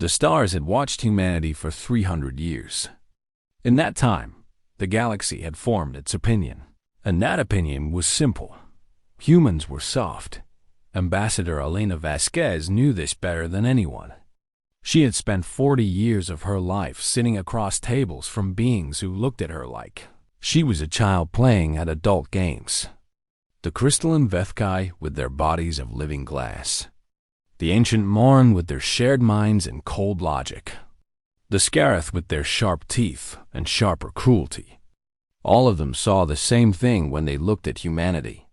The stars had watched humanity for 300 years. In that time, the galaxy had formed its opinion, and that opinion was simple. Humans were soft. Ambassador Elena Vasquez knew this better than anyone. She had spent 40 years of her life sitting across tables from beings who looked at her like she was a child playing at adult games. The crystalline Vethkai with their bodies of living glass. The ancient Morin with their shared minds and cold logic. The Scarith with their sharp teeth and sharper cruelty. All of them saw the same thing when they looked at humanity.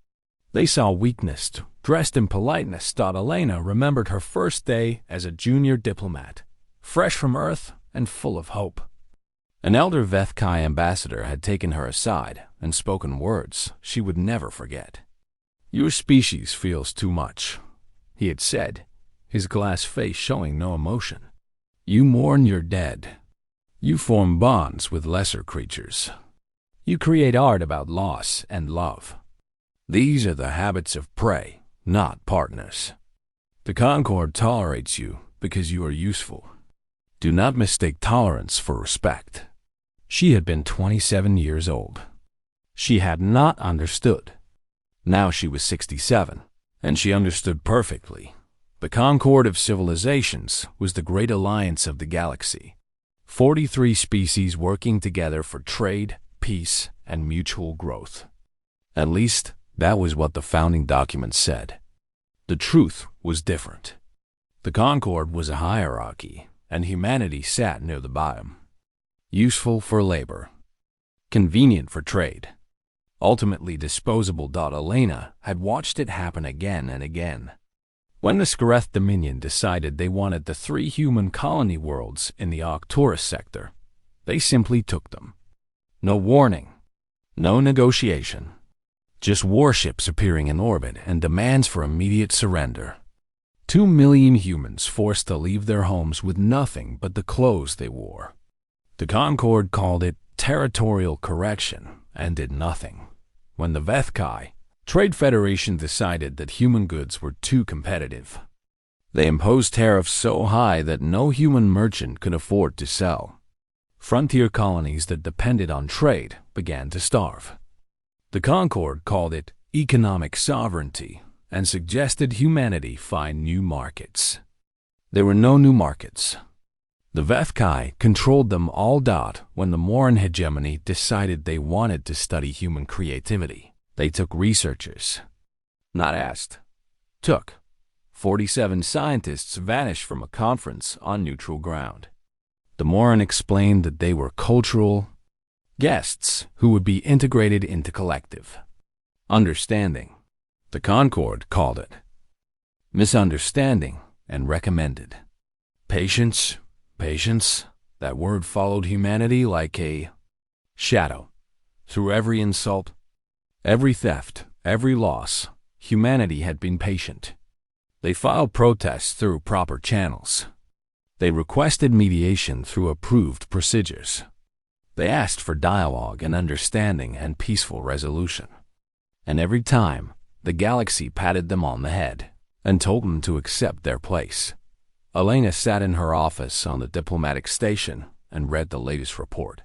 They saw weakness, dressed in politeness. Elena remembered her first day as a junior diplomat, fresh from Earth and full of hope. An elder Vethkai ambassador had taken her aside and spoken words she would never forget. "Your species feels too much," he had said, his glass face showing no emotion. "You mourn your dead. You form bonds with lesser creatures. You create art about loss and love. These are the habits of prey, not partners. The Concord tolerates you because you are useful. Do not mistake tolerance for respect." She had been 27 years old. She had not understood. Now she was 67, and she understood perfectly. The Concord of Civilizations was the great alliance of the galaxy. 43 species working together for trade, peace, and mutual growth. At least, that was what the founding documents said. The truth was different. The Concord was a hierarchy, and humanity sat near the bottom. Useful for labor. Convenient for trade. Ultimately disposable. Elena had watched it happen again and again. When the Scareth Dominion decided they wanted the 3 human colony worlds in the Arcturus sector, they simply took them. No warning. No negotiation. Just warships appearing in orbit and demands for immediate surrender. 2 million humans forced to leave their homes with nothing but the clothes they wore. The Concord called it territorial correction and did nothing. When the Vethkai Trade Federation decided that human goods were too competitive, they imposed tariffs so high that no human merchant could afford to sell. Frontier colonies that depended on trade began to starve. The Concord called it economic sovereignty and suggested humanity find new markets. There were no new markets. The Vethkai controlled them all. When the Morin hegemony decided they wanted to study human creativity, they took researchers. Not asked. Took. 47 scientists vanished from a conference on neutral ground. The Morin explained that they were cultural guests who would be integrated into collective understanding. The Concord called it misunderstanding and recommended patience. Patience, that word followed humanity like a shadow. Through every insult, every theft, every loss, humanity had been patient. They filed protests through proper channels. They requested mediation through approved procedures. They asked for dialogue and understanding and peaceful resolution. And every time, the galaxy patted them on the head and told them to accept their place. Elena sat in her office on the diplomatic station and read the latest report.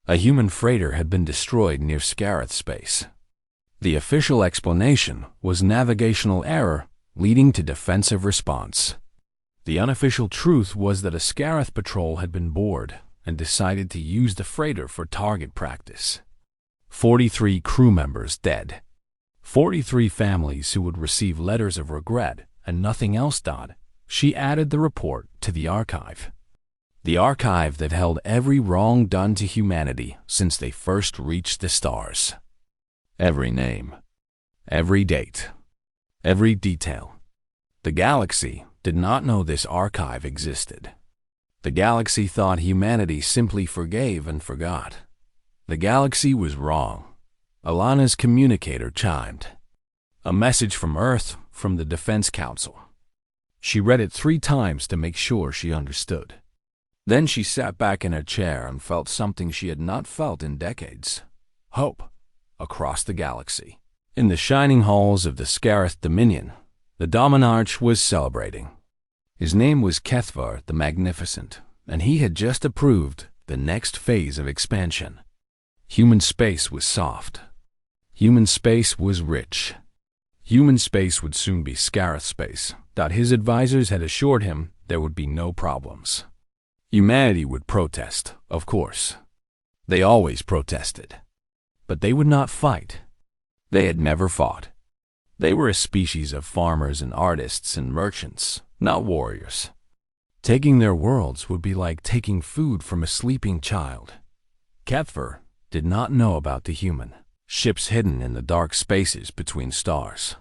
A human freighter had been destroyed near Scarith space. The official explanation was navigational error leading to defensive response. The unofficial truth was that a Scarith patrol had been bored and decided to use the freighter for target practice. 43 crew members dead. 43 families who would receive letters of regret and nothing else. She added the report to the archive. The archive that held every wrong done to humanity since they first reached the stars. Every name, every date, every detail. The galaxy did not know this archive existed. The galaxy thought humanity simply forgave and forgot. The galaxy was wrong. Alana's communicator chimed. A message from Earth from the Defense Council. She read it 3 times to make sure she understood. Then she sat back in her chair and felt something she had not felt in decades. Hope. Across the galaxy. In the shining halls of the Scarith Dominion, the Dominarch was celebrating. His name was Kethvar the Magnificent, and he had just approved the next phase of expansion. Human space was soft. Human space was rich. Human space would soon be Scarith space. His advisors had assured him there would be no problems. Humanity would protest, of course. They always protested. But they would not fight. They had never fought. They were a species of farmers and artists and merchants, not warriors. Taking their worlds would be like taking food from a sleeping child. Kethvar did not know about the human ships hidden in the dark spaces between stars.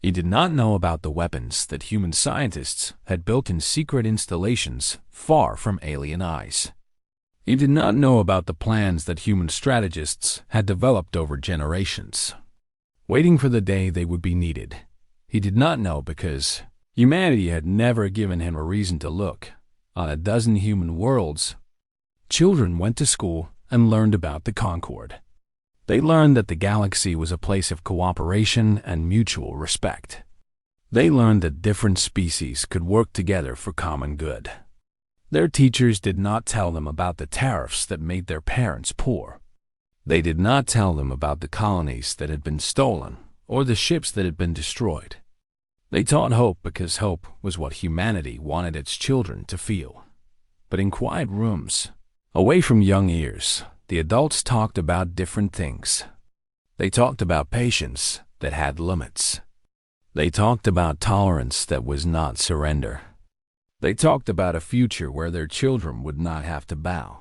He did not know about the weapons that human scientists had built in secret installations far from alien eyes. He did not know about the plans that human strategists had developed over generations, waiting for the day they would be needed. He did not know because humanity had never given him a reason to look. On a dozen human worlds, children went to school and learned about the Concord. They learned that the galaxy was a place of cooperation and mutual respect. They learned that different species could work together for common good. Their teachers did not tell them about the tariffs that made their parents poor. They did not tell them about the colonies that had been stolen or the ships that had been destroyed. They taught hope because hope was what humanity wanted its children to feel. But in quiet rooms, away from young ears, the adults talked about different things. They talked about patience that had limits. They talked about tolerance that was not surrender. They talked about a future where their children would not have to bow.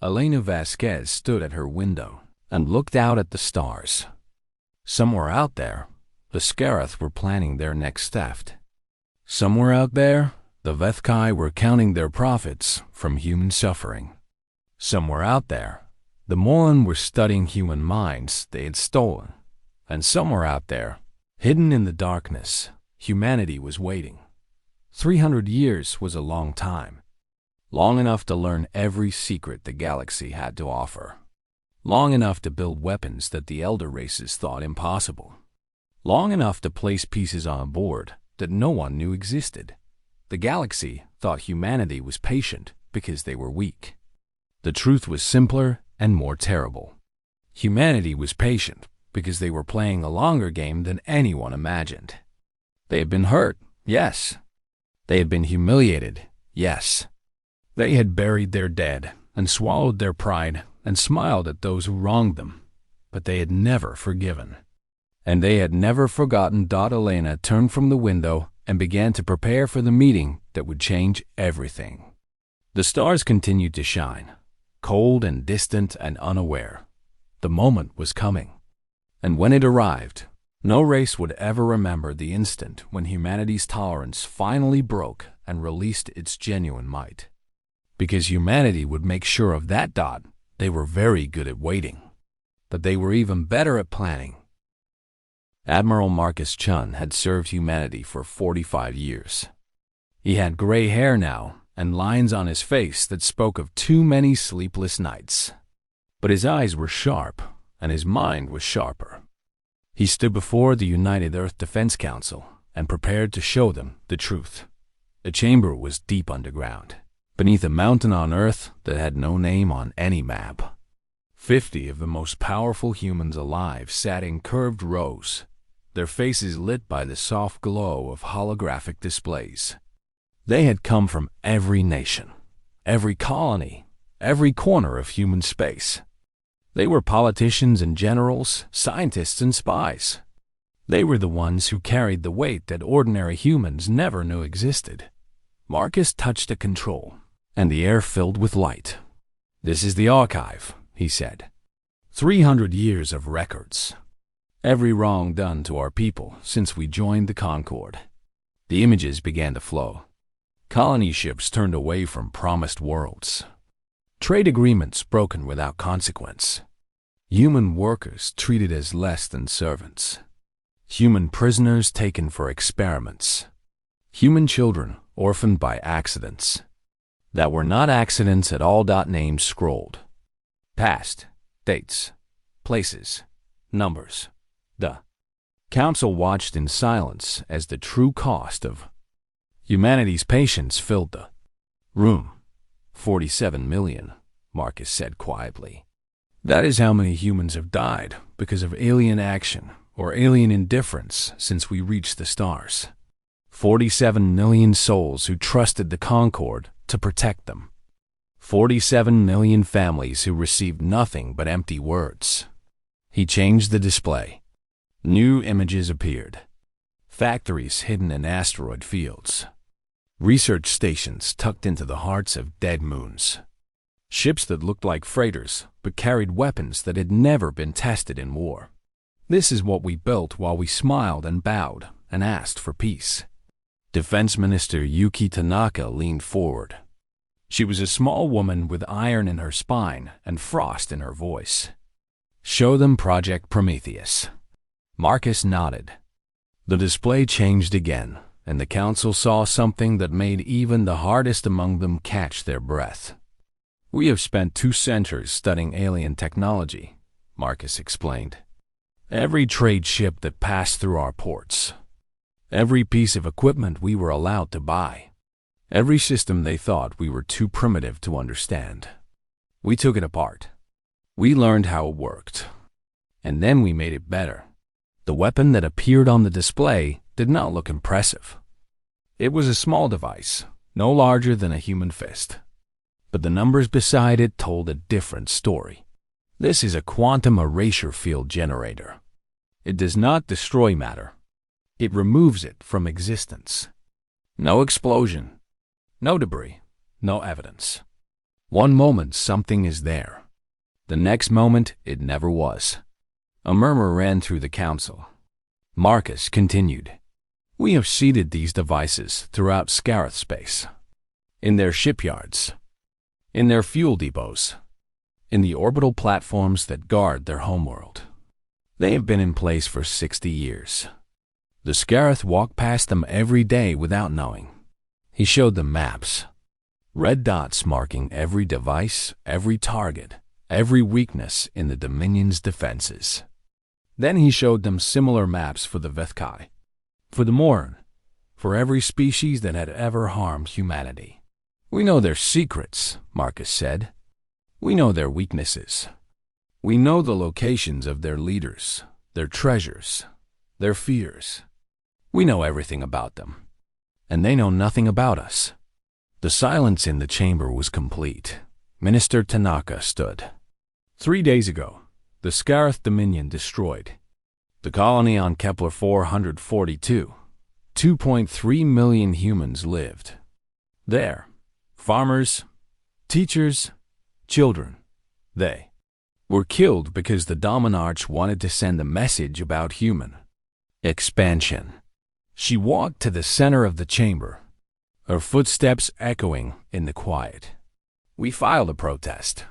Elena Vasquez stood at her window and looked out at the stars. Somewhere out there, the Scarith were planning their next theft. Somewhere out there, the Vethkai were counting their profits from human suffering. Somewhere out there, the Molan were studying human minds they had stolen. And somewhere out there, hidden in the darkness, humanity was waiting. 300 years was a long time. Long enough to learn every secret the galaxy had to offer. Long enough to build weapons that the elder races thought impossible. Long enough to place pieces on board that no one knew existed. The galaxy thought humanity was patient because they were weak. The truth was simpler and more terrible. Humanity was patient because they were playing a longer game than anyone imagined. They had been hurt, yes. They had been humiliated, yes. They had buried their dead and swallowed their pride and smiled at those who wronged them, but they had never forgiven. And they had never forgotten. Elena turned from the window and began to prepare for the meeting that would change everything. The stars continued to shine, cold and distant and unaware. The moment was coming. And when it arrived, no race would ever remember the instant when humanity's tolerance finally broke and released its genuine might. Because humanity would make sure of that. They were very good at waiting, but they were even better at planning. Admiral Marcus Chun had served humanity for 45 years. He had gray hair now and lines on his face that spoke of too many sleepless nights. But his eyes were sharp, and his mind was sharper. He stood before the United Earth Defense Council and prepared to show them the truth. The chamber was deep underground, beneath a mountain on Earth that had no name on any map. 50 of the most powerful humans alive sat in curved rows, their faces lit by the soft glow of holographic displays. They had come from every nation, every colony, every corner of human space. They were politicians and generals, scientists and spies. They were the ones who carried the weight that ordinary humans never knew existed. Marcus touched a control, and the air filled with light. "This is the archive," he said. 300 years of records. Every wrong done to our people since we joined the Concord. The images began to flow. Colony ships turned away from promised worlds. Trade agreements broken without consequence. Human workers treated as less than servants. Human prisoners taken for experiments. Human children orphaned by accidents that were not accidents at all. Names scrolled. Past, dates, places, numbers. The council watched in silence as the true cost of Humanity's patience filled the room. 47 million, Marcus said quietly. That is how many humans have died because of alien action or alien indifference since we reached the stars. 47 million souls who trusted the Concorde to protect them. 47 million families who received nothing but empty words. He changed the display. New images appeared. Factories hidden in asteroid fields. Research stations tucked into the hearts of dead moons. Ships that looked like freighters but carried weapons that had never been tested in war. This is what we built while we smiled and bowed and asked for peace. Defense Minister Yuki Tanaka leaned forward. She was a small woman with iron in her spine and frost in her voice. Show them Project Prometheus. Marcus nodded. The display changed again, and the council saw something that made even the hardest among them catch their breath. We have spent 2 centuries studying alien technology, Marcus explained. Every trade ship that passed through our ports. Every piece of equipment we were allowed to buy. Every system they thought we were too primitive to understand. We took it apart. We learned how it worked. And then we made it better. The weapon that appeared on the display did not look impressive. It was a small device, no larger than a human fist. But the numbers beside it told a different story. This is a quantum erasure field generator. It does not destroy matter. It removes it from existence. No explosion, no debris, no evidence. One moment something is there. The next moment it never was. A murmur ran through the council. Marcus continued. We have seeded these devices throughout Scarith space. In their shipyards. In their fuel depots. In the orbital platforms that guard their homeworld. They have been in place for 60 years. The Scarith walk past them every day without knowing. He showed them maps. Red dots marking every device, every target, every weakness in the Dominion's defenses. Then he showed them similar maps for the Vethkai, for the Morn, for every species that had ever harmed humanity. We know their secrets, Marcus said. We know their weaknesses. We know the locations of their leaders, their treasures, their fears. We know everything about them, and they know nothing about us. The silence in the chamber was complete. Minister Tanaka stood. 3 days ago, the Scarith Dominion destroyed. The colony on Kepler 442. 2.3 million humans lived. There, farmers, teachers, children, they were killed because the Dominarch wanted to send a message about human expansion. She walked to the center of the chamber, her footsteps echoing in the quiet. We filed a protest.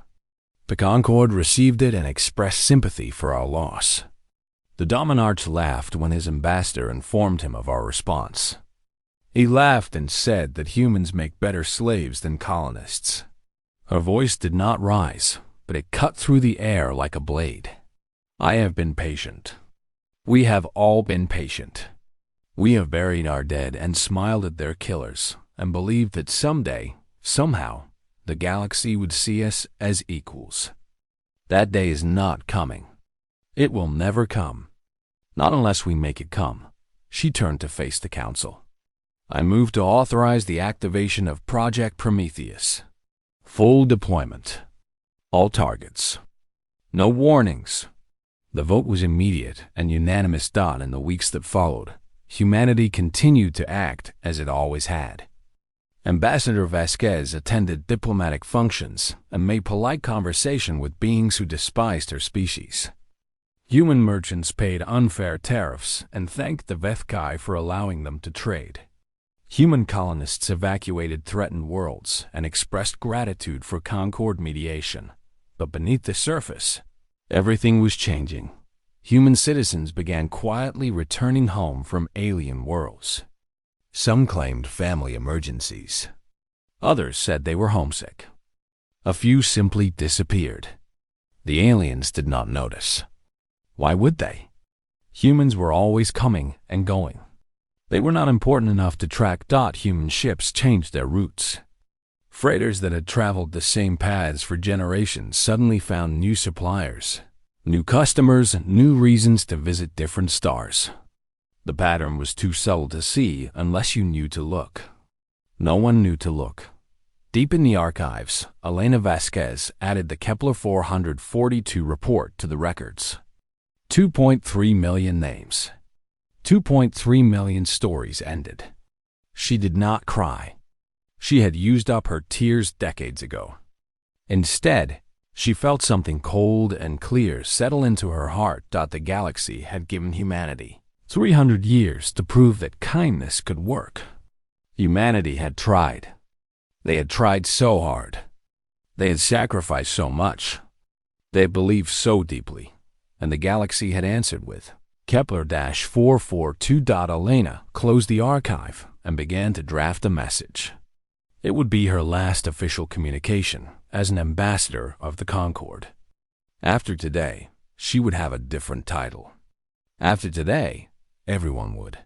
The Concorde received it and expressed sympathy for our loss. The Dominarch laughed when his ambassador informed him of our response. He laughed and said that humans make better slaves than colonists. Her voice did not rise, but it cut through the air like a blade. I have been patient. We have all been patient. We have buried our dead and smiled at their killers and believed that someday, somehow, the galaxy would see us as equals. That day is not coming. It will never come. Not unless we make it come. She turned to face the council. I move to authorize the activation of Project Prometheus. Full deployment. All targets. No warnings. The vote was immediate and unanimous. In the weeks that followed, humanity continued to act as it always had. Ambassador Vasquez attended diplomatic functions and made polite conversation with beings who despised her species. Human merchants paid unfair tariffs and thanked the Vethkai for allowing them to trade. Human colonists evacuated threatened worlds and expressed gratitude for Concorde mediation. But beneath the surface, everything was changing. Human citizens began quietly returning home from alien worlds. Some claimed family emergencies. Others said they were homesick. A few simply disappeared. The aliens did not notice. Why would they? Humans were always coming and going. They were not important enough to track. Human ships changed their routes. Freighters that had traveled the same paths for generations suddenly found new suppliers, new customers, and new reasons to visit different stars. The pattern was too subtle to see unless you knew to look. No one knew to look. Deep in the archives, Elena Vasquez added the Kepler 442 report to the records. 2.3 million names. 2.3 million stories ended. She did not cry. She had used up her tears decades ago. Instead, she felt something cold and clear settle into her heart. The galaxy had given humanity 300 years to prove that kindness could work. Humanity had tried. They had tried so hard. They had sacrificed so much. They had believed so deeply. And the galaxy had answered with Kepler-442. Elena closed the archive and began to draft a message. It would be her last official communication as an ambassador of the Concord. After today, she would have a different title. After today, everyone would.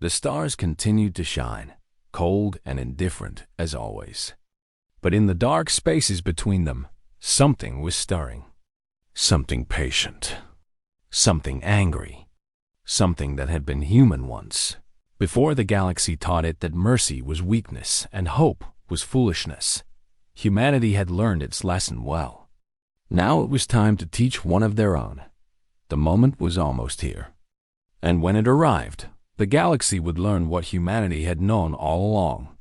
The stars continued to shine, cold and indifferent as always. But in the dark spaces between them, something was stirring. Something patient. Something angry. Something that had been human once, before the galaxy taught it that mercy was weakness and hope was foolishness. Humanity had learned its lesson well. Now it was time to teach one of their own. The moment was almost here. And when it arrived, the galaxy would learn what humanity had known all along,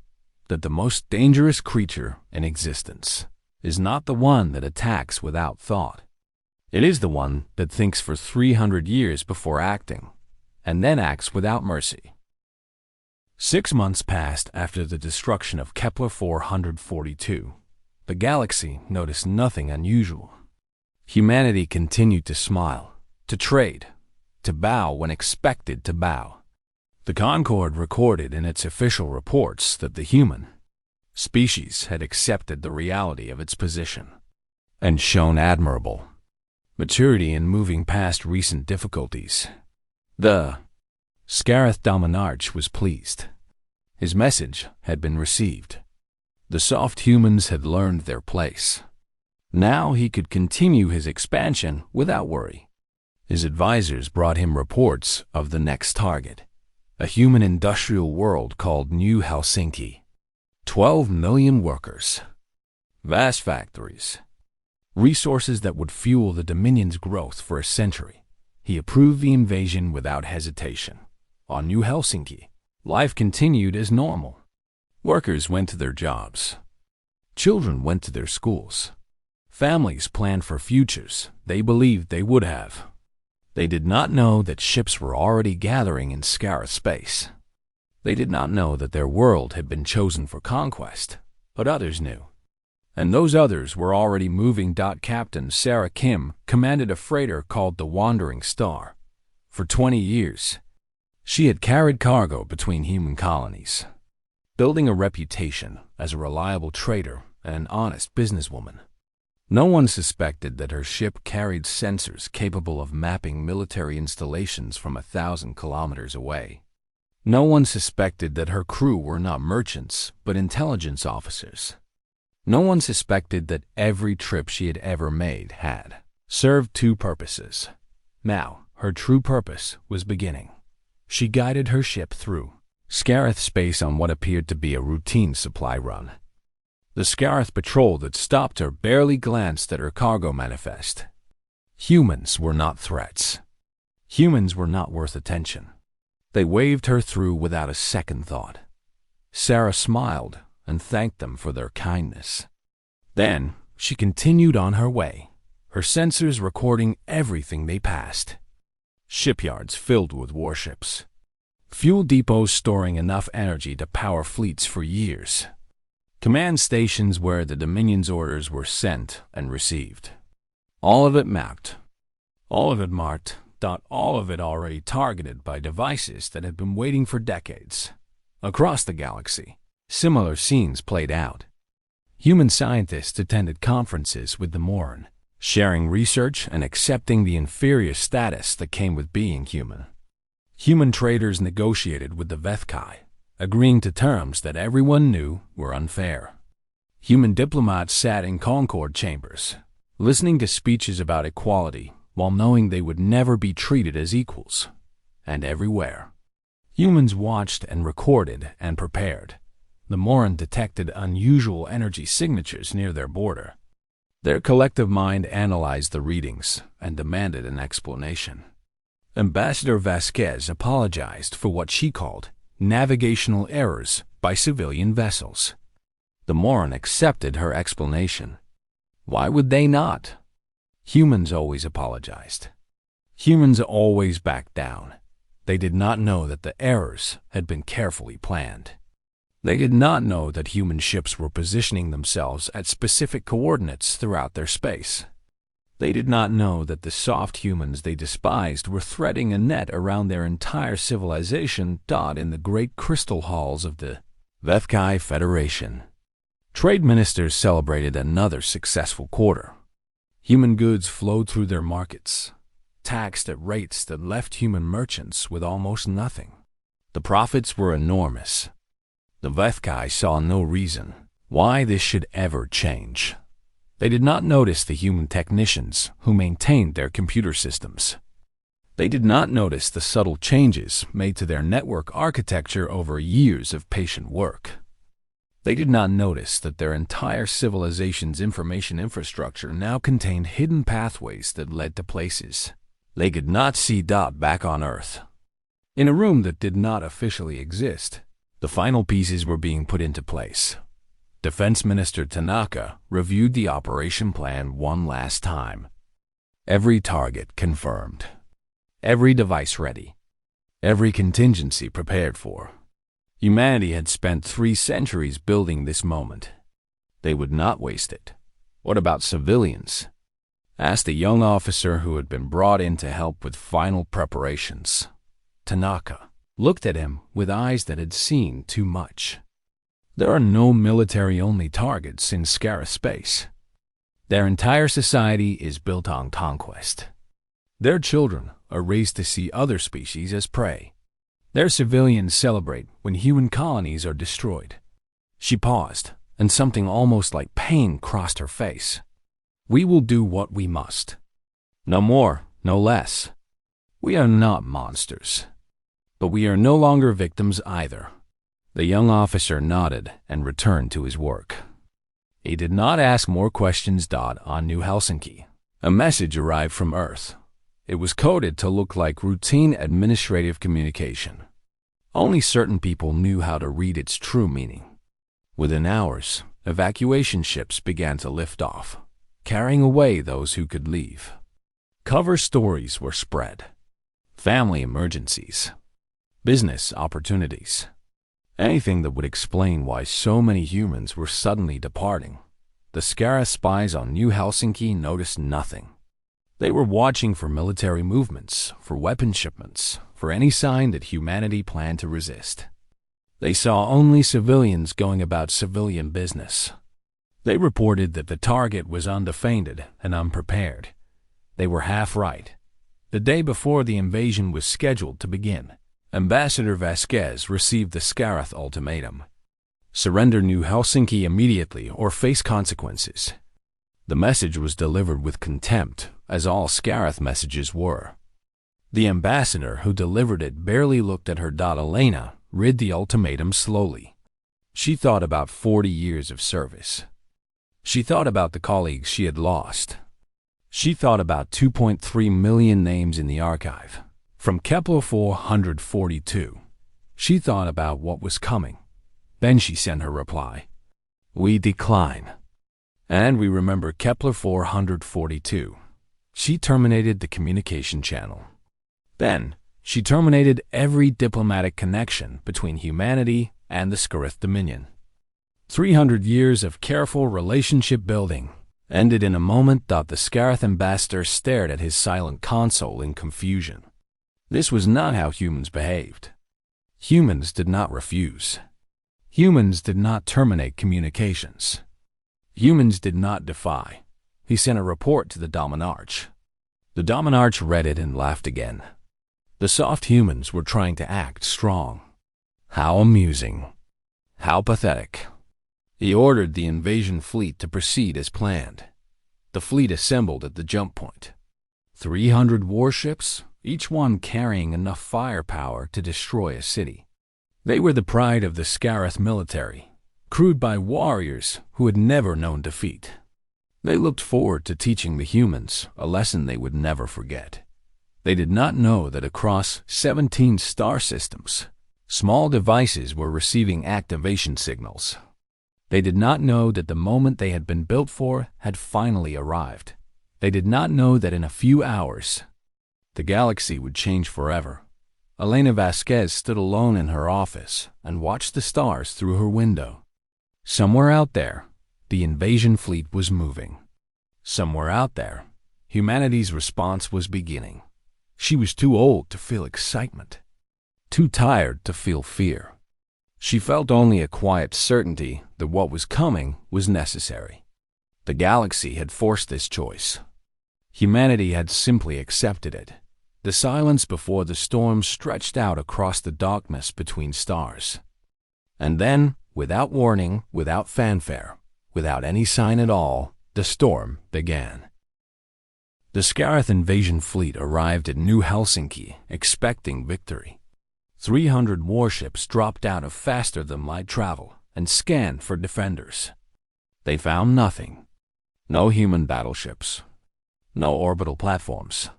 that the most dangerous creature in existence is not the one that attacks without thought. It is the one that thinks for 300 years before acting, and then acts without mercy. 6 months passed after the destruction of Kepler 442. The galaxy noticed nothing unusual. Humanity continued to smile, to trade, to bow when expected to bow. The Concord recorded in its official reports that the human species had accepted the reality of its position and shown admirable maturity in moving past recent difficulties. The Scareth Dominarch was pleased. His message had been received. The soft humans had learned their place. Now he could continue his expansion without worry. His advisors brought him reports of the next target, a human industrial world called New Helsinki. 12 million workers. Vast factories. Resources that would fuel the Dominion's growth for a century. He approved the invasion without hesitation. On New Helsinki, life continued as normal. Workers went to their jobs. Children went to their schools. Families planned for futures they believed they would have. They did not know that ships were already gathering in Scareth space. They did not know that their world had been chosen for conquest, but others knew. And those others were already moving. Captain Sarah Kim commanded a freighter called the Wandering Star. For 20 years, she had carried cargo between human colonies, building a reputation as a reliable trader and an honest businesswoman. No one suspected that her ship carried sensors capable of mapping military installations from 1,000 kilometers away. No one suspected that her crew were not merchants, but intelligence officers. No one suspected that every trip she had ever made had served 2 purposes. Now, her true purpose was beginning. She guided her ship through Scareth space on what appeared to be a routine supply run. The Scareth patrol that stopped her barely glanced at her cargo manifest. Humans were not threats. Humans were not worth attention. They waved her through without a second thought. Sarah smiled and thanked them for their kindness. Then she continued on her way, her sensors recording everything they passed. Shipyards filled with warships. Fuel depots storing enough energy to power fleets for years. Command stations where the Dominion's orders were sent and received. All of it mapped. All of it marked. All of it already targeted by devices that had been waiting for decades. Across the galaxy, similar scenes played out. Human scientists attended conferences with the Moran, sharing research and accepting the inferior status that came with being human. Human traders negotiated with the Vethkai, agreeing to terms that everyone knew were unfair. Human diplomats sat in Concord chambers, listening to speeches about equality while knowing they would never be treated as equals. And everywhere, humans watched and recorded and prepared. The Moran detected unusual energy signatures near their border. Their collective mind analyzed the readings and demanded an explanation. Ambassador Vasquez apologized for what she called navigational errors by civilian vessels. The Moran accepted her explanation. Why would they not? Humans always apologized. Humans always backed down. They did not know that the errors had been carefully planned. They did not know that human ships were positioning themselves at specific coordinates throughout their space. They did not know that the soft humans they despised were threading a net around their entire civilization in the great crystal halls of the Vethkai Federation. Trade ministers celebrated another successful quarter. Human goods flowed through their markets, taxed at rates that left human merchants with almost nothing. The profits were enormous. The Vethkai saw no reason why this should ever change. They did not notice the human technicians who maintained their computer systems. They did not notice the subtle changes made to their network architecture over years of patient work. They did not notice that their entire civilization's information infrastructure now contained hidden pathways that led to places they could not see back on Earth. In a room that did not officially exist, the final pieces were being put into place. Defense Minister Tanaka reviewed the operation plan one last time. Every target confirmed. Every device ready. Every contingency prepared for. Humanity had spent 3 centuries building this moment. They would not waste it. What about civilians? Asked a young officer who had been brought in to help with final preparations. Tanaka looked at him with eyes that had seen too much. There are no military-only targets in Scarif space. Their entire society is built on conquest. Their children are raised to see other species as prey. Their civilians celebrate when human colonies are destroyed. She paused, and something almost like pain crossed her face. We will do what we must. No more, no less. We are not monsters. But we are no longer victims either. The young officer nodded and returned to his work. He did not ask more questions. On New Helsinki, a message arrived from Earth. It was coded to look like routine administrative communication. Only certain people knew how to read its true meaning. Within hours, evacuation ships began to lift off, carrying away those who could leave. Cover stories were spread. Family emergencies. Business opportunities. Anything that would explain why so many humans were suddenly departing. The Scarif spies on New Helsinki noticed nothing. They were watching for military movements, for weapon shipments, for any sign that humanity planned to resist. They saw only civilians going about civilian business. They reported that the target was undefended and unprepared. They were half right. The day before the invasion was scheduled to begin, Ambassador Vasquez received the Scarif ultimatum. Surrender New Helsinki immediately or face consequences. The message was delivered with contempt, as all Scarif messages were. The ambassador who delivered it barely looked at her. Elena read the ultimatum slowly. She thought about 40 years of service. She thought about the colleagues she had lost. She thought about 2.3 million names in the archive. From Kepler 442, she thought about what was coming. Then she sent her reply. We decline. And we remember Kepler 442. She terminated the communication channel. Then, she terminated every diplomatic connection between humanity and the Scarif Dominion. 300 years of careful relationship building ended in a moment. The Scarif ambassador stared at his silent console in confusion. This was not how humans behaved. Humans did not refuse. Humans did not terminate communications. Humans did not defy. He sent a report to the Dominarch. The Dominarch read it and laughed again. The soft humans were trying to act strong. How amusing. How pathetic. He ordered the invasion fleet to proceed as planned. The fleet assembled at the jump point. 300 warships, each one carrying enough firepower to destroy a city. They were the pride of the Scarith military, crewed by warriors who had never known defeat. They looked forward to teaching the humans a lesson they would never forget. They did not know that across 17 star systems, small devices were receiving activation signals. They did not know that the moment they had been built for had finally arrived. They did not know that in a few hours, the galaxy would change forever. Elena Vasquez stood alone in her office and watched the stars through her window. Somewhere out there, the invasion fleet was moving. Somewhere out there, humanity's response was beginning. She was too old to feel excitement, too tired to feel fear. She felt only a quiet certainty that what was coming was necessary. The galaxy had forced this choice. Humanity had simply accepted it. The silence before the storm stretched out across the darkness between stars. And then, without warning, without fanfare, without any sign at all, the storm began. The Scarith invasion fleet arrived at New Helsinki, expecting victory. 300 warships dropped out of faster-than-light travel and scanned for defenders. They found nothing. No human battleships. No orbital platforms.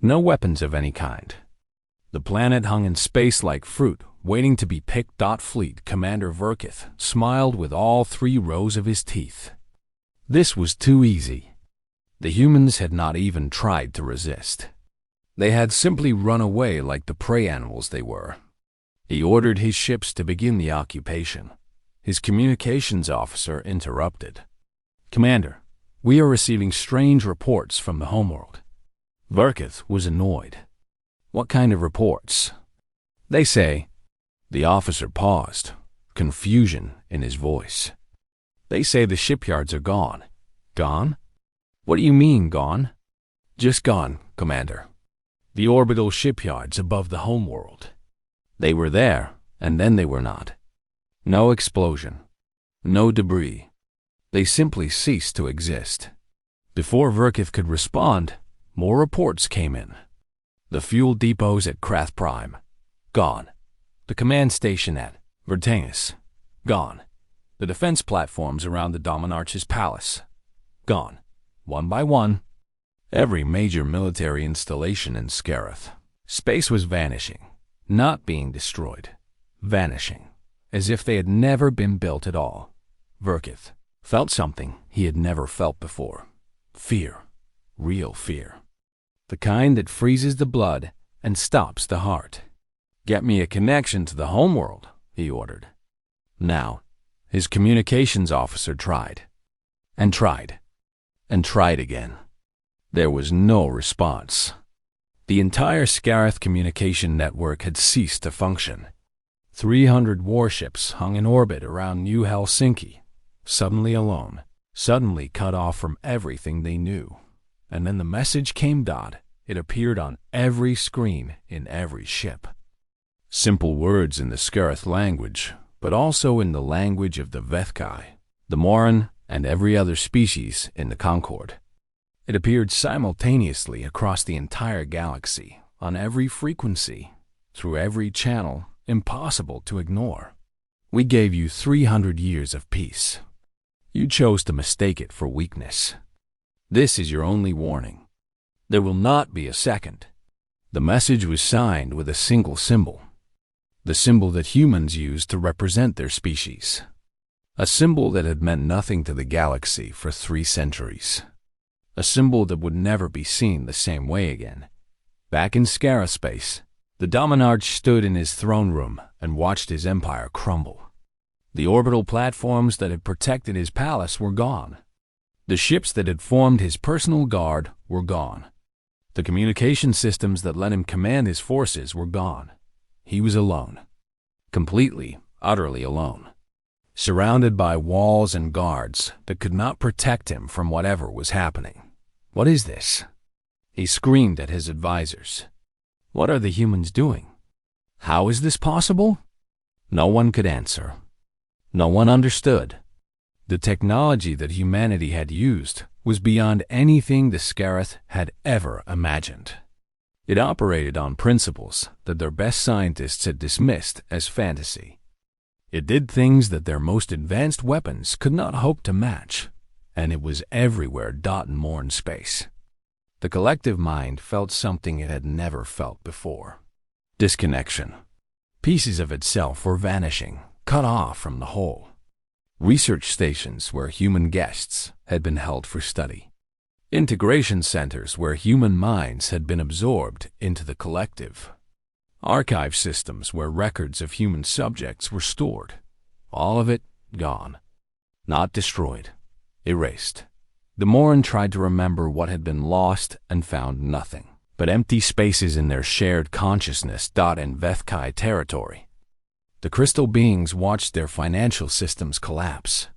No weapons of any kind. The planet hung in space like fruit, waiting to be picked. Fleet Commander Verkith smiled with all 3 rows of his teeth. This was too easy. The humans had not even tried to resist. They had simply run away like the prey animals they were. He ordered his ships to begin the occupation. His communications officer interrupted. "Commander, we are receiving strange reports from the homeworld." Verkith was annoyed. "What kind of reports?" "They say—" The officer paused, confusion in his voice. "They say the shipyards are gone." "Gone? What do you mean, gone?" "Just gone, Commander. The orbital shipyards above the homeworld. They were there, and then they were not. No explosion. No debris. They simply ceased to exist." Before Verkith could respond, more reports came in. The fuel depots at Krath Prime. Gone. The command station at Vertanus. Gone. The defense platforms around the Dominarch's palace. Gone. One by one. Every major military installation in Scarith. Space was vanishing, not being destroyed. Vanishing, as if they had never been built at all. Verkith felt something he had never felt before. Fear. Real fear. The kind that freezes the blood and stops the heart. "Get me a connection to the homeworld," he ordered. Now, his communications officer tried. And tried. And tried again. There was no response. The entire Scarith communication network had ceased to function. 300 warships hung in orbit around New Helsinki, suddenly alone, suddenly cut off from everything they knew. And then the message came. It appeared on every screen in every ship. Simple words in the Scarith language, but also in the language of the Vethkai, the Moran, and every other species in the Concord. It appeared simultaneously across the entire galaxy, on every frequency, through every channel, impossible to ignore. "We gave you 300 years of peace. You chose to mistake it for weakness. This is your only warning. There will not be a second." The message was signed with a single symbol, the symbol that humans used to represent their species, a symbol that had meant nothing to the galaxy for 3 centuries. A symbol that would never be seen the same way again. Back in Scarith space, the Dominarch stood in his throne room and watched his empire crumble. The orbital platforms that had protected his palace were gone. The ships that had formed his personal guard were gone. The communication systems that let him command his forces were gone. He was alone. Completely, utterly alone. Surrounded by walls and guards that could not protect him from whatever was happening. "What is this?" He screamed at his advisors. What are the humans doing? How is this possible? No one could answer. No one understood. The technology that humanity had used was beyond anything the Scarith had ever imagined. It operated on principles that their best scientists had dismissed as fantasy. It did things that their most advanced weapons could not hope to match, and it was everywhere and more in space. The collective mind felt something it had never felt before. Disconnection. Pieces of itself were vanishing, cut off from the whole. Research stations where human guests had been held for study. Integration centers where human minds had been absorbed into the collective. Archive systems where records of human subjects were stored. All of it gone. Not destroyed. Erased. The Morin tried to remember what had been lost and found nothing but empty spaces in their shared consciousness. In Vethkai territory, the crystal beings watched their financial systems collapse.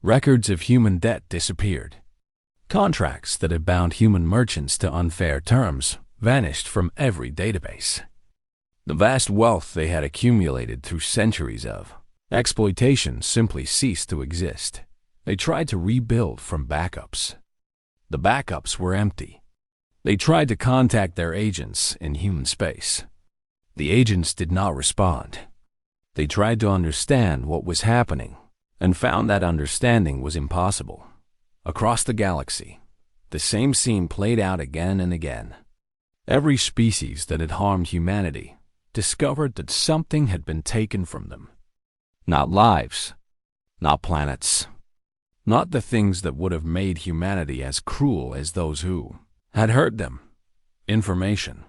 Records of human debt disappeared. Contracts that had bound human merchants to unfair terms vanished from every database. The vast wealth they had accumulated through centuries of exploitation simply ceased to exist. They tried to rebuild from backups. The backups were empty. They tried to contact their agents in human space. The agents did not respond. They tried to understand what was happening and found that understanding was impossible. Across the galaxy, the same scene played out again and again. Every species that had harmed humanity discovered that something had been taken from them. Not lives, not planets, not the things that would have made humanity as cruel as those who had hurt them. Information,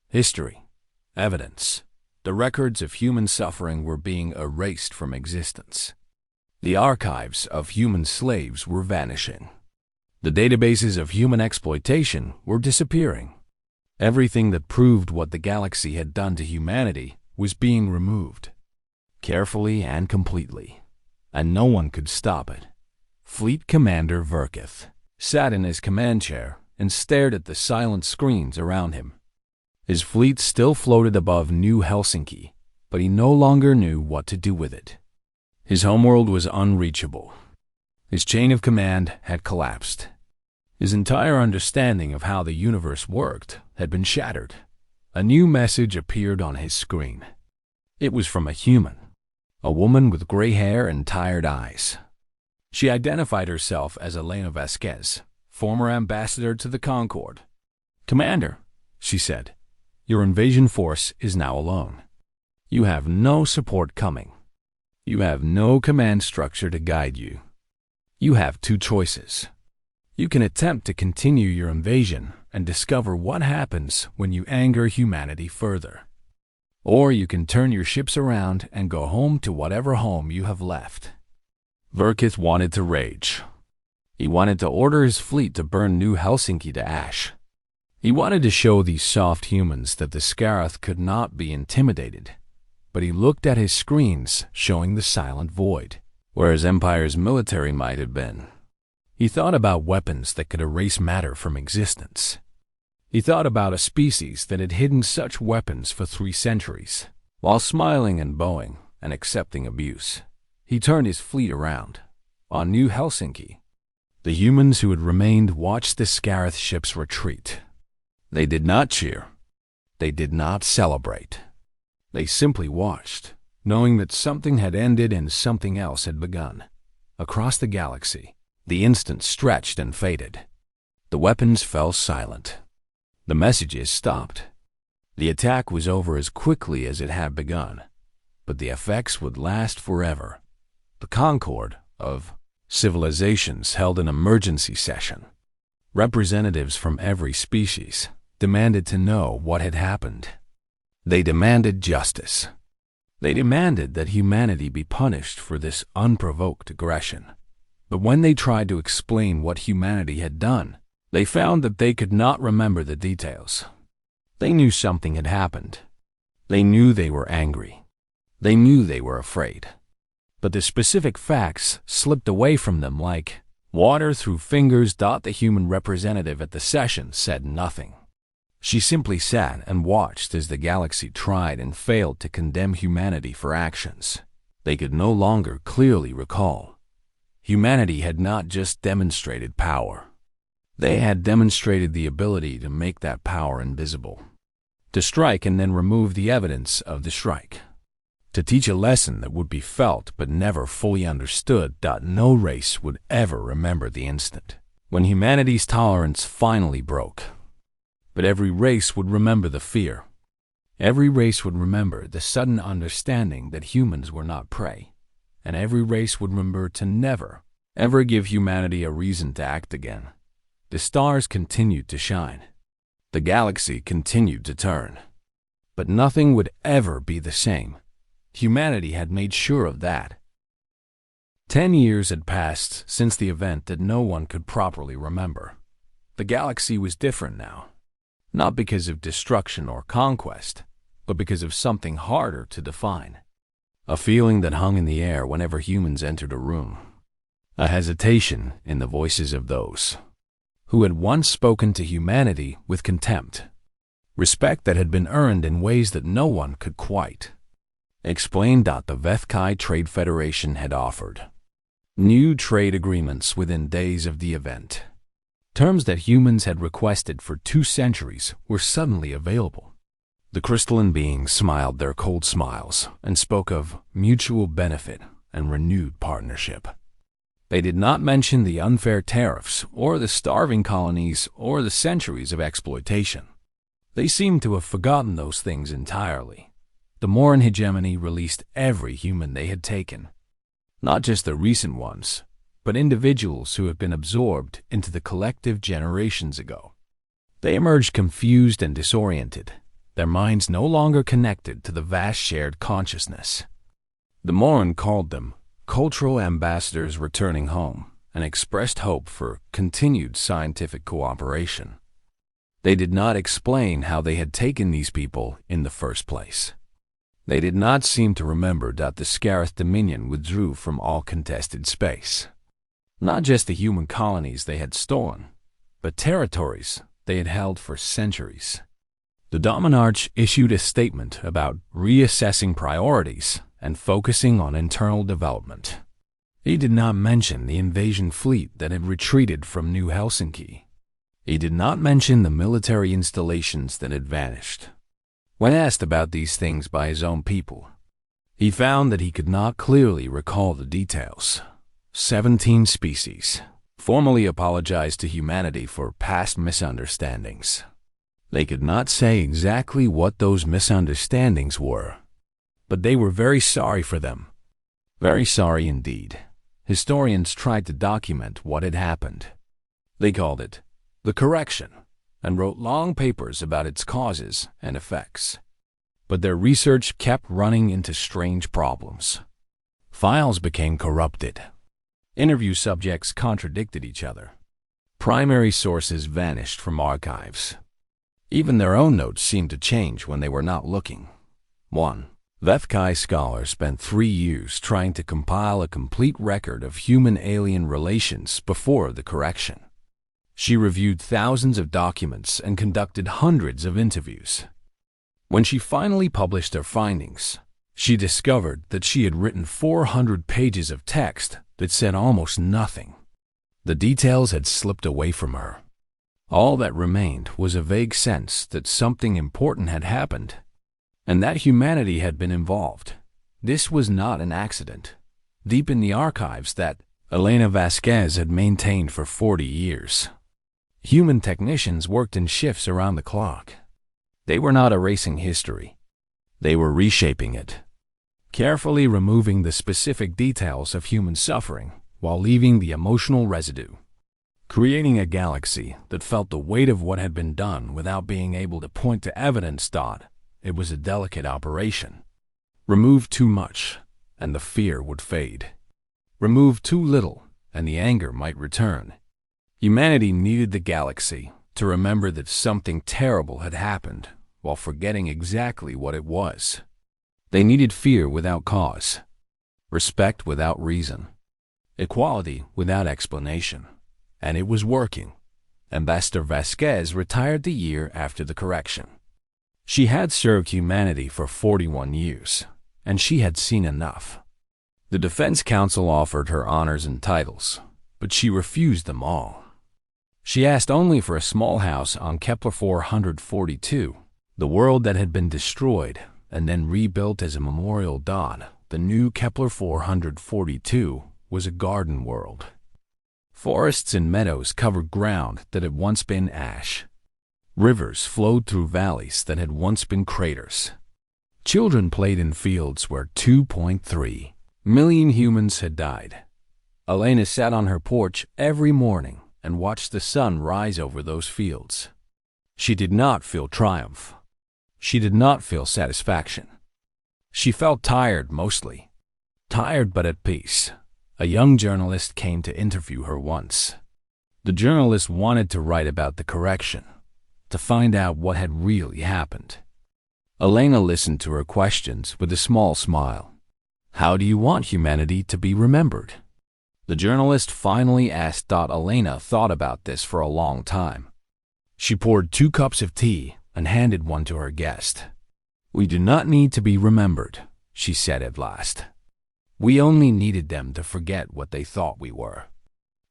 history, evidence, the records of human suffering were being erased from existence. The archives of human slaves were vanishing. The databases of human exploitation were disappearing. Everything that proved what the galaxy had done to humanity was being removed, carefully and completely, and no one could stop it. Fleet Commander Verkith sat in his command chair and stared at the silent screens around him. His fleet still floated above New Helsinki, but he no longer knew what to do with it. His homeworld was unreachable. His chain of command had collapsed. His entire understanding of how the universe worked had been shattered. A new message appeared on his screen. It was from a human, a woman with gray hair and tired eyes. She identified herself as Elena Vasquez, former ambassador to the Concord. "Commander," she said, "your invasion force is now alone. You have no support coming. You have no command structure to guide you. You have two choices. You can attempt to continue your invasion and discover what happens when you anger humanity further. Or you can turn your ships around and go home to whatever home you have left." Verkith wanted to rage. He wanted to order his fleet to burn New Helsinki to ash. He wanted to show these soft humans that the Scarith could not be intimidated. But he looked at his screens showing the silent void, where his empire's military might have been. He thought about weapons that could erase matter from existence. He thought about a species that had hidden such weapons for 3 centuries, while smiling and bowing and accepting abuse. He turned his fleet around. On New Helsinki, the humans who had remained watched the Scarith ships retreat. They did not cheer. They did not celebrate. They simply watched, knowing that something had ended and something else had begun. Across the galaxy, the instant stretched and faded. The weapons fell silent. The messages stopped. The attack was over as quickly as it had begun, but the effects would last forever. The Concord of Civilizations held an emergency session. Representatives from every species demanded to know what had happened. They demanded justice. They demanded that humanity be punished for this unprovoked aggression. But when they tried to explain what humanity had done, they found that they could not remember the details. They knew something had happened. They knew they were angry. They knew they were afraid. But the specific facts slipped away from them like water through fingers. The human representative at the session said nothing. She simply sat and watched as the galaxy tried and failed to condemn humanity for actions they could no longer clearly recall. Humanity had not just demonstrated power. They had demonstrated the ability to make that power invisible, to strike and then remove the evidence of the strike, to teach a lesson that would be felt but never fully understood. No race would ever remember the instant when humanity's tolerance finally broke. But every race would remember the fear. Every race would remember the sudden understanding that humans were not prey. And every race would remember to never, ever give humanity a reason to act again. The stars continued to shine. The galaxy continued to turn. But nothing would ever be the same. Humanity had made sure of that. 10 years had passed since the event that no one could properly remember. The galaxy was different now. Not because of destruction or conquest, but because of something harder to define. A feeling that hung in the air whenever humans entered a room. A hesitation in the voices of those who had once spoken to humanity with contempt. Respect that had been earned in ways that no one could quite explain. The HFY Trade Federation had offered new trade agreements within days of the event. Terms that humans had requested for 2 centuries were suddenly available. The crystalline beings smiled their cold smiles and spoke of mutual benefit and renewed partnership. They did not mention the unfair tariffs or the starving colonies or the centuries of exploitation. They seemed to have forgotten those things entirely. The Moran hegemony released every human they had taken. Not just the recent ones, but individuals who had been absorbed into the collective generations ago. They emerged confused and disoriented, their minds no longer connected to the vast shared consciousness. The Moran called them cultural ambassadors returning home and expressed hope for continued scientific cooperation. They did not explain how they had taken these people in the first place. They did not seem to remember that the Scarith Dominion withdrew from all contested space. Not just the human colonies they had stolen, but territories they had held for centuries. The Dominarch issued a statement about reassessing priorities and focusing on internal development. He did not mention the invasion fleet that had retreated from New Helsinki. He did not mention the military installations that had vanished. When asked about these things by his own people, he found that he could not clearly recall the details. 17 species formally apologized to humanity for past misunderstandings. They could not say exactly what those misunderstandings were, but they were very sorry for them. Very sorry indeed. Historians tried to document what had happened. They called it the correction and wrote long papers about its causes and effects. But their research kept running into strange problems. Files became corrupted. Interview subjects contradicted each other. Primary sources vanished from archives. Even their own notes seemed to change when they were not looking. 1. HFY scholar spent 3 years trying to compile a complete record of human-alien relations before the correction. She reviewed thousands of documents and conducted hundreds of interviews. When she finally published her findings, she discovered that she had written 400 pages of text that said almost nothing. The details had slipped away from her. All that remained was a vague sense that something important had happened, and that humanity had been involved. This was not an accident. Deep in the archives that Elena Vasquez had maintained for 40 years, human technicians worked in shifts around the clock. They were not erasing history. They were reshaping it, carefully removing the specific details of human suffering while leaving the emotional residue. Creating a galaxy that felt the weight of what had been done without being able to point to evidence. It was a delicate operation. Remove too much, and the fear would fade. Remove too little, and the anger might return. Humanity needed the galaxy to remember that something terrible had happened while forgetting exactly what it was. They needed fear without cause, respect without reason, equality without explanation. And it was working. Ambassador Vasquez retired the year after the correction. She had served humanity for 41 years, and she had seen enough. The Defense Council offered her honors and titles, but she refused them all. She asked only for a small house on Kepler 442, the world that had been destroyed and then rebuilt as a memorial. The new Kepler 442 was a garden world. Forests and meadows covered ground that had once been ash. Rivers flowed through valleys that had once been craters. Children played in fields where 2.3 million humans had died. Elena sat on her porch every morning and watched the sun rise over those fields. She did not feel triumph. She did not feel satisfaction. She felt tired mostly. Tired but at peace. A young journalist came to interview her once. The journalist wanted to write about the correction, to find out what had really happened. Elena listened to her questions with a small smile. How do you want humanity to be remembered? The journalist finally asked. Elena thought about this for a long time. She poured 2 cups of tea and handed one to her guest. We do not need to be remembered, she said at last. We only needed them to forget what they thought we were.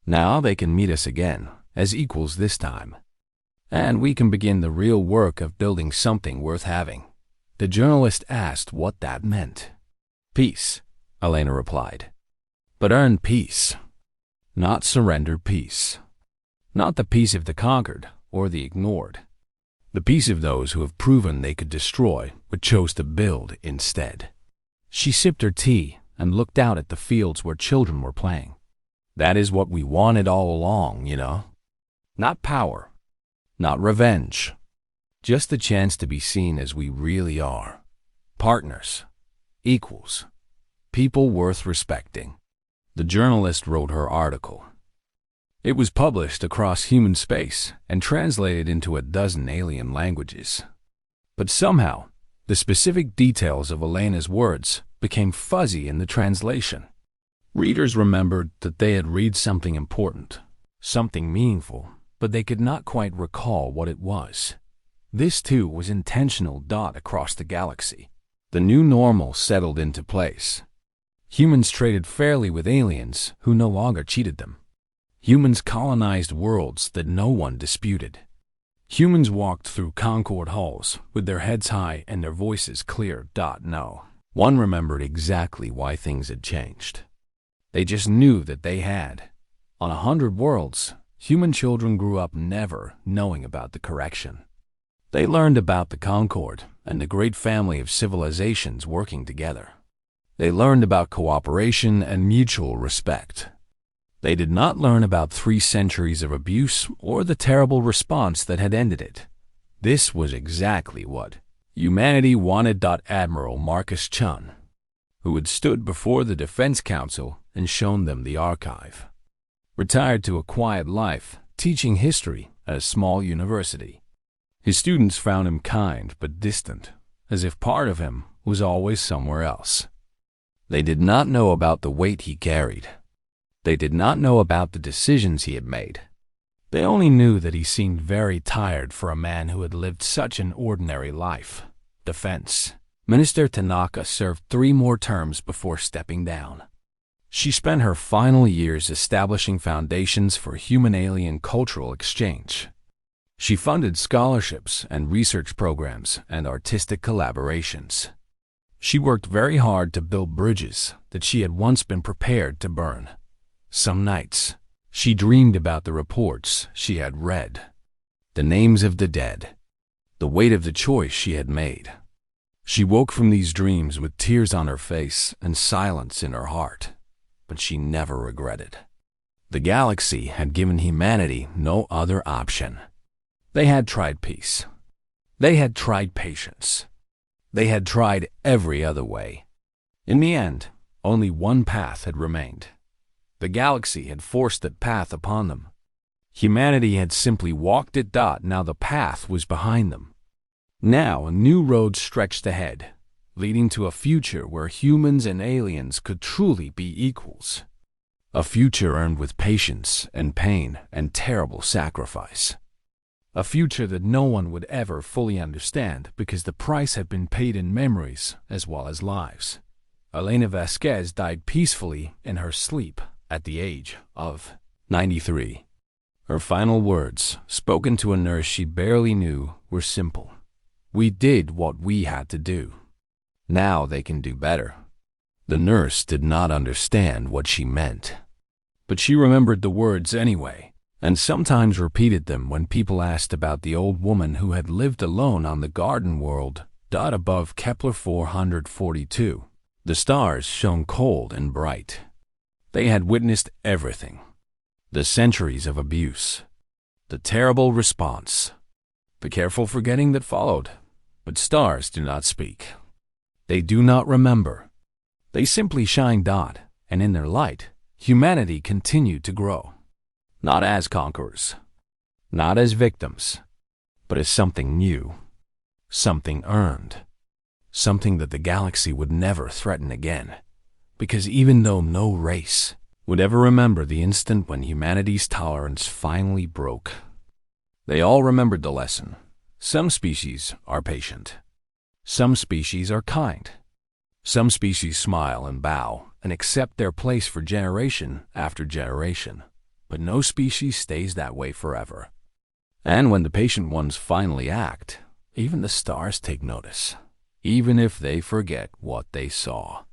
Now they can meet us again, as equals this time. And we can begin the real work of building something worth having. The journalist asked what that meant. Peace, Elena replied. But earn peace. Not surrender peace. Not the peace of the conquered or the ignored. The peace of those who have proven they could destroy but chose to build instead. She sipped her tea and looked out at the fields where children were playing. That is what we wanted all along, you know. Not power. Not revenge. Just the chance to be seen as we really are. Partners. Equals. People worth respecting. The journalist wrote her article. It was published across human space and translated into a dozen alien languages. But somehow, the specific details of Elena's words became fuzzy in the translation. Readers remembered that they had read something important, something meaningful, but they could not quite recall what it was. This too was intentional. Across the galaxy. The new normal settled into place. Humans traded fairly with aliens who no longer cheated them. Humans colonized worlds that no one disputed. Humans walked through Concord halls with their heads high and their voices clear. No one remembered exactly why things had changed. They just knew that they had. On 100 worlds, human children grew up never knowing about the correction. They learned about the Concord and the great family of civilizations working together. They learned about cooperation and mutual respect. They did not learn about 3 centuries of abuse or the terrible response that had ended it. This was exactly what humanity wanted. Admiral Marcus Chun, who had stood before the Defense Council and shown them the archive, retired to a quiet life, teaching history at a small university. His students found him kind but distant, as if part of him was always somewhere else. They did not know about the weight he carried. They did not know about the decisions he had made. They only knew that he seemed very tired for a man who had lived such an ordinary life. Defense Minister Tanaka served 3 more terms before stepping down. She spent her final years establishing foundations for human-alien cultural exchange. She funded scholarships and research programs and artistic collaborations. She worked very hard to build bridges that she had once been prepared to burn. Some nights, she dreamed about the reports she had read, the names of the dead, the weight of the choice she had made. She woke from these dreams with tears on her face and silence in her heart, but she never regretted. The galaxy had given humanity no other option. They had tried peace. They had tried patience. They had tried every other way. In the end, only one path had remained. The galaxy had forced that path upon them. Humanity had simply walked it. Now the path was behind them. Now a new road stretched ahead, leading to a future where humans and aliens could truly be equals. A future earned with patience and pain and terrible sacrifice. A future that no one would ever fully understand because the price had been paid in memories as well as lives. Elena Vasquez died peacefully in her sleep at the age of 93. Her final words, spoken to a nurse she barely knew, were simple. "We did what we had to do. Now they can do better." The nurse did not understand what she meant, but she remembered the words anyway, and sometimes repeated them when people asked about the old woman who had lived alone on the garden world dot above Kepler 442. The stars shone cold and bright. They had witnessed everything. The centuries of abuse. The terrible response. The careful forgetting that followed. But stars do not speak. They do not remember. They simply shine dot, and in their light, humanity continued to grow. Not as conquerors. Not as victims. But as something new. Something earned. Something that the galaxy would never threaten again. Because even though no race would ever remember the instant when humanity's tolerance finally broke, they all remembered the lesson. Some species are patient. Some species are kind. Some species smile and bow and accept their place for generation after generation. But no species stays that way forever. And when the patient ones finally act, even the stars take notice, even if they forget what they saw.